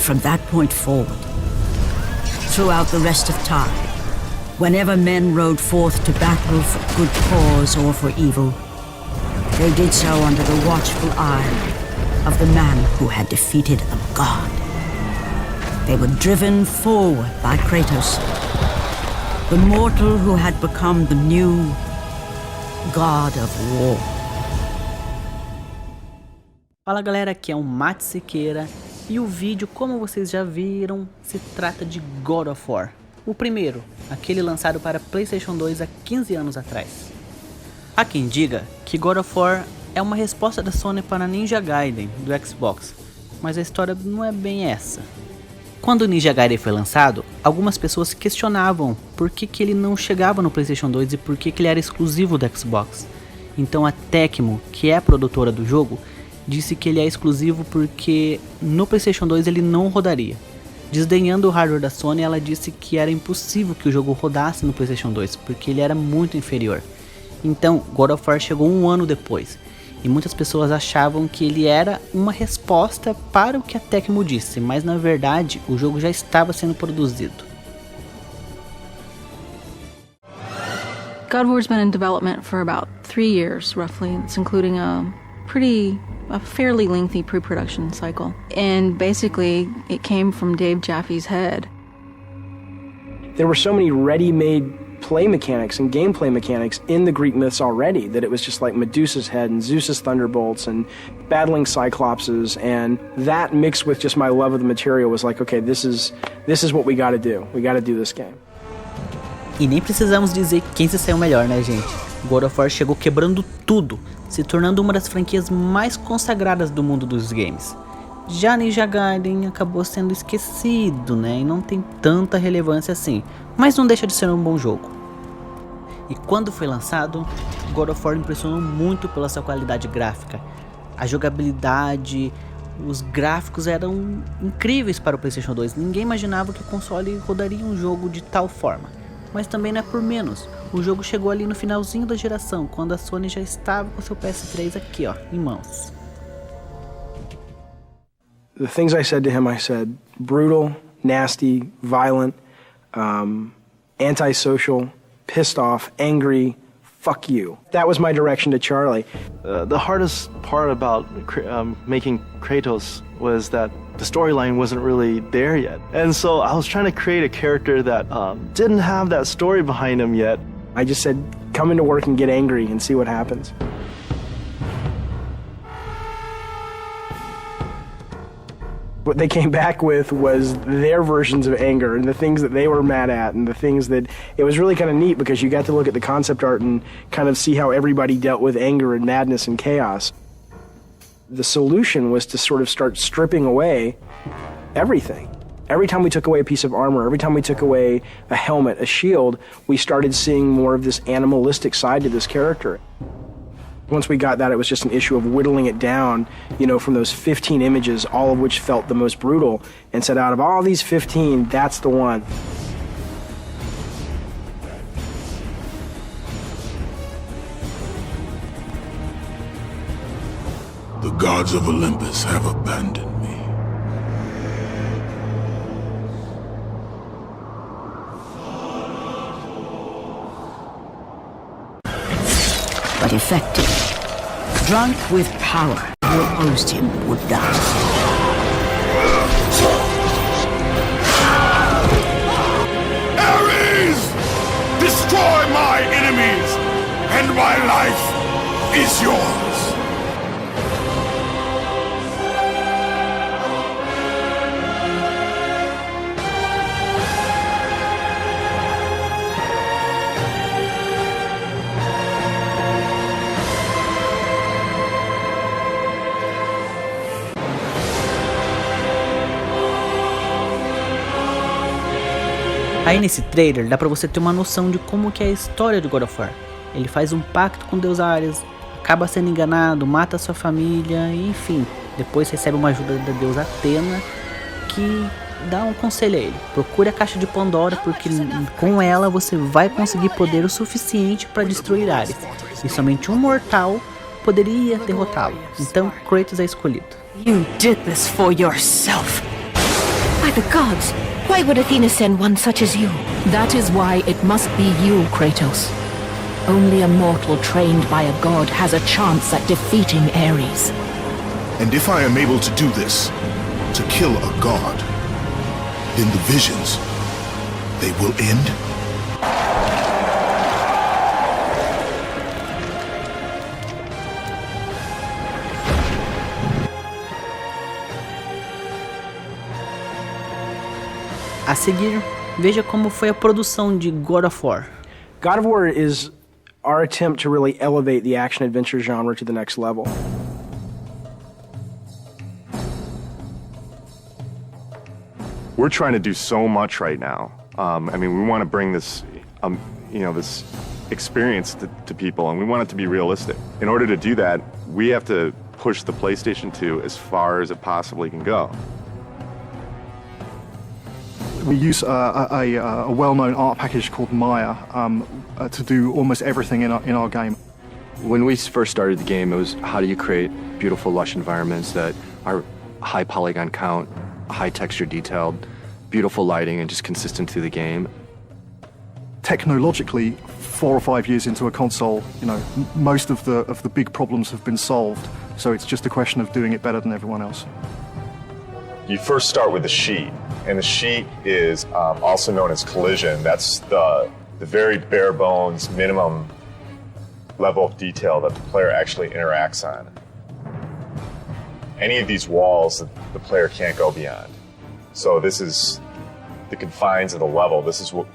And from that point forward, throughout the rest of time, whenever men rode forth to battle for good cause or for evil, they did so under the watchful eye of the man who had defeated a god. They were driven forward by Kratos, the mortal who had become the new god of war. Fala galera, aqui é o Março e o vídeo, como vocês já viram, se trata de God of War. O primeiro, aquele lançado para PlayStation 2 há 15 anos atrás. Há quem diga que God of War é uma resposta da Sony para Ninja Gaiden do Xbox, mas a história não é bem essa. Quando o Ninja Gaiden foi lançado, algumas pessoas questionavam por que ele não chegava no PlayStation 2 e por que ele era exclusivo do Xbox. Então a Tecmo, que é a produtora do jogo, disse que ele é exclusivo porque no PlayStation 2 ele não rodaria. Desdenhando o hardware da Sony, ela disse que era impossível que o jogo rodasse no PlayStation 2, porque ele era muito inferior. Então God of War chegou um ano depois, e muitas pessoas achavam que ele era uma resposta para o que a Tecmo disse, mas na verdade o jogo já estava sendo produzido. God of War's been in development for about 3 years, roughly. It's including a fairly lengthy pre-production cycle. And basically, it came from Dave Jaffe's head. There were so many ready-made play mechanics and gameplay mechanics in the Greek myths already that it was just like Medusa's head and Zeus's thunderbolts and battling Cyclopses, and that mixed with just my love of the material was like, okay, this is what we gotta do. We gotta do this game. E nem precisamos dizer quem se saiu melhor, né, gente? God of War chegou quebrando tudo, se tornando uma das franquias mais consagradas do mundo dos games. Já Ninja Gaiden acabou sendo esquecido, né, e não tem tanta relevância assim, mas não deixa de ser um bom jogo. E quando foi lançado, God of War impressionou muito pela sua qualidade gráfica. A jogabilidade, os gráficos eram incríveis para o PlayStation 2, ninguém imaginava que o console rodaria um jogo de tal forma. Mas também não é por menos, o jogo chegou ali no finalzinho da geração, quando a Sony já estava com seu PS3 aqui, ó, em mãos. The things I said to him, I said brutal, nasty, violent, antisocial, pissed off, angry, fuck you. That was my direction to Charlie. The hardest part about making Kratos was that the storyline wasn't really there yet. And so I was trying to create a character that didn't have that story behind him yet. I just said, come into work and get angry and see what happens. What they came back with was their versions of anger and the things that they were mad at and the things that... It was really kind of neat because you got to look at the concept art and kind of see how everybody dealt with anger and madness and chaos. The solution was to sort of start stripping away everything. Every time we took away a piece of armor, every time we took away a helmet, a shield, we started seeing more of this animalistic side to this character. Once we got that, it was just an issue of whittling it down, you know, from those 15 images, all of which felt the most brutal, and said out of all these 15, that's the one. The gods of Olympus have abandoned me. But effective, drunk with power, who opposed him would die. Ares! Destroy my enemies, and my life is yours. Aí nesse trailer dá pra você ter uma noção de como que é a história de God of War. Ele faz um pacto com Deus Ares, acaba sendo enganado, mata sua família, e enfim, depois recebe uma ajuda da deusa Atena, que dá um conselho a ele: procure a caixa de Pandora, porque com ela você vai conseguir poder o suficiente para destruir Ares, e somente um mortal poderia derrotá-lo. Então Kratos é escolhido. You did this for yourself. By the gods, why would Athena send one such as you? That is why it must be you, Kratos. Only a mortal trained by a god has a chance at defeating Ares. And if I am able to do this, to kill a god, then the visions, they will end? A seguir, veja como foi a produção de God of War. God of War is our attempt to really elevate the action-adventure genre to the next level. We're trying to do so much right now. I mean, we want to bring this, this experience to people, and we want it to be realistic. In order to do that, we have to push the PlayStation 2 as far as it possibly can go. We use a well-known art package called Maya to do almost everything in our game. When we first started the game, it was how do you create beautiful, lush environments that are high polygon count, high texture detailed, beautiful lighting, and just consistent through the game. Technologically, 4 or 5 years into a console, most of the big problems have been solved. So it's just a question of doing it better than everyone else. You first start with the sheet, and the sheet is also known as collision. That's the very bare bones, minimum level of detail that the player actually interacts on. Any of these walls the player can't go beyond. So this is the confines of the level. This is what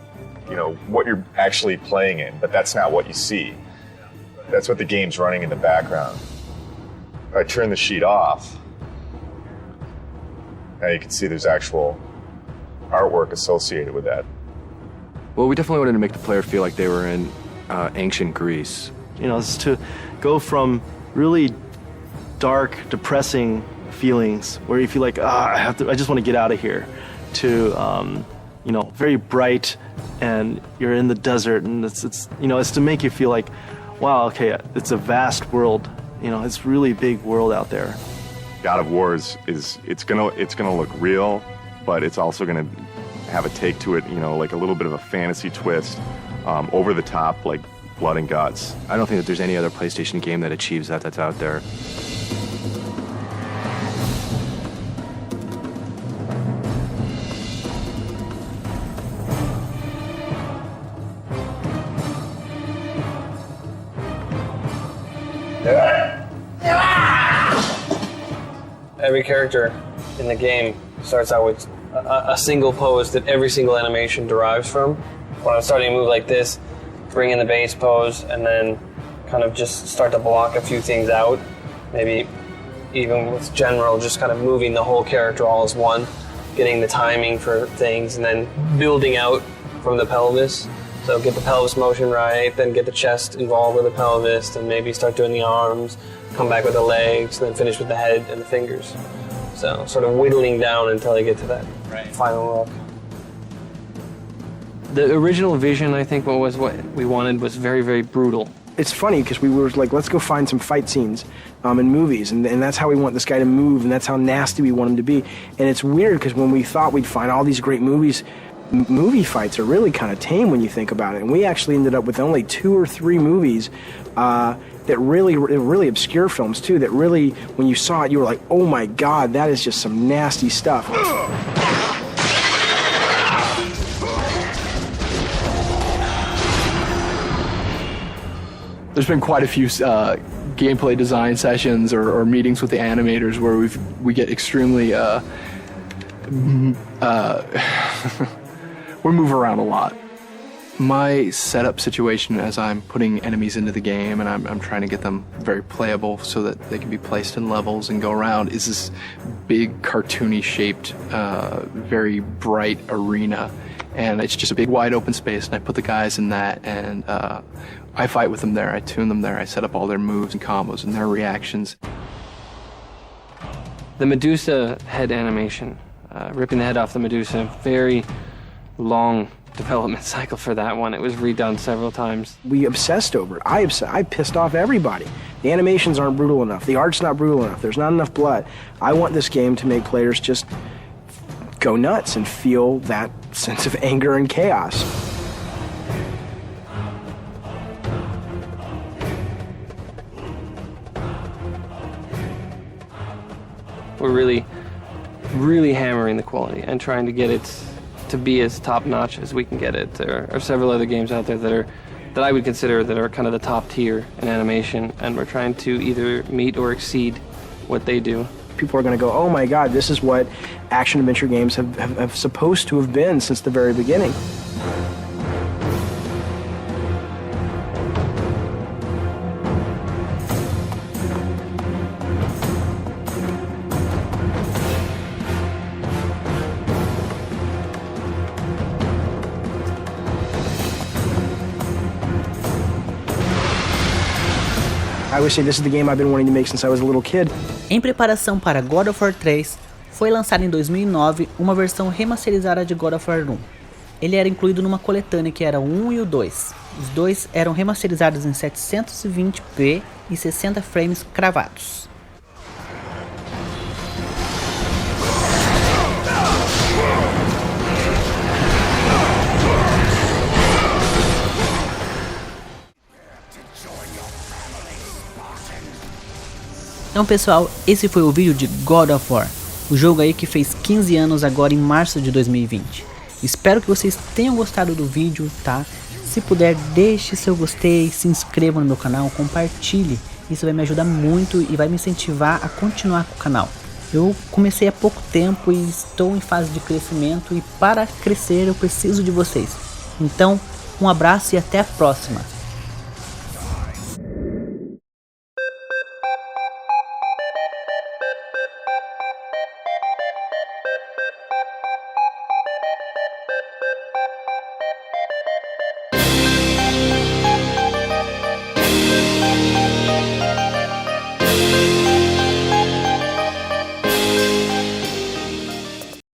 you're actually playing in, but that's not what you see. That's what the game's running in the background. If I turn the sheet off, now you can see there's actual artwork associated with that. Well, we definitely wanted to make the player feel like they were in ancient Greece. It's to go from really dark, depressing feelings where you feel like, I just want to get out of here, to very bright, and you're in the desert, and it's to make you feel like, wow, okay, it's a vast world. It's really big world out there. God of War is it's gonna look real, but it's also gonna have a take to it, like a little bit of a fantasy twist, over the top, like blood and guts. I don't think that there's any other PlayStation game that achieves that's out there. Every character in the game starts out with a single pose that every single animation derives from. When I'm starting to move like this, bring in the base pose, and then kind of just start to block a few things out. Maybe even with general, just kind of moving the whole character all as one, getting the timing for things, and then building out from the pelvis. So get the pelvis motion right, then get the chest involved with the pelvis, and maybe start doing the arms, come back with the legs, then finish with the head and the fingers. So sort of whittling down until I get to that final look. The original vision, I think, what we wanted was very, very brutal. It's funny because we were like, let's go find some fight scenes in movies, and that's how we want this guy to move, and that's how nasty we want him to be. And it's weird because when we thought we'd find all these great movies, movie fights are really kind of tame when you think about it. And we actually ended up with only 2 or 3 movies that really obscure films too, that really, when you saw it, you were like, oh my God, that is just some nasty stuff. There's been quite a few gameplay design sessions or meetings with the animators where we get extremely we move around a lot. My setup situation as I'm putting enemies into the game and I'm trying to get them very playable so that they can be placed in levels and go around is this big cartoony shaped, very bright arena. And it's just a big wide open space, and I put the guys in that, and I fight with them there, I tune them there, I set up all their moves and combos and their reactions. The Medusa head animation, ripping the head off the Medusa, very long development cycle for that one. It was redone several times. We obsessed over it. I pissed off everybody. The animations aren't brutal enough. The art's not brutal enough. There's not enough blood. I want this game to make players just go nuts and feel that sense of anger and chaos. We're really hammering the quality and trying to get it to be as top-notch as we can get it. There are several other games out there that I would consider that are kind of the top tier in animation, and we're trying to either meet or exceed what they do. People are going to go, oh my god, this is what action-adventure games have supposed to have been since the very beginning. I always say this is the game I've been wanting to make since I was a little kid. Em preparação para God of War 3, foi lançado em 2009 uma versão remasterizada de God of War 1. Ele era incluído numa coletânea que era o 1 e o 2. Os dois eram remasterizados em 720p e 60 frames cravados. Então pessoal, esse foi o vídeo de God of War, o jogo aí que fez 15 anos agora em março de 2020. Espero que vocês tenham gostado do vídeo, tá? Se puder, deixe seu gostei, se inscreva no meu canal, compartilhe. Isso vai me ajudar muito e vai me incentivar a continuar com o canal. Eu comecei há pouco tempo e estou em fase de crescimento, e para crescer eu preciso de vocês. Então, um abraço e até a próxima.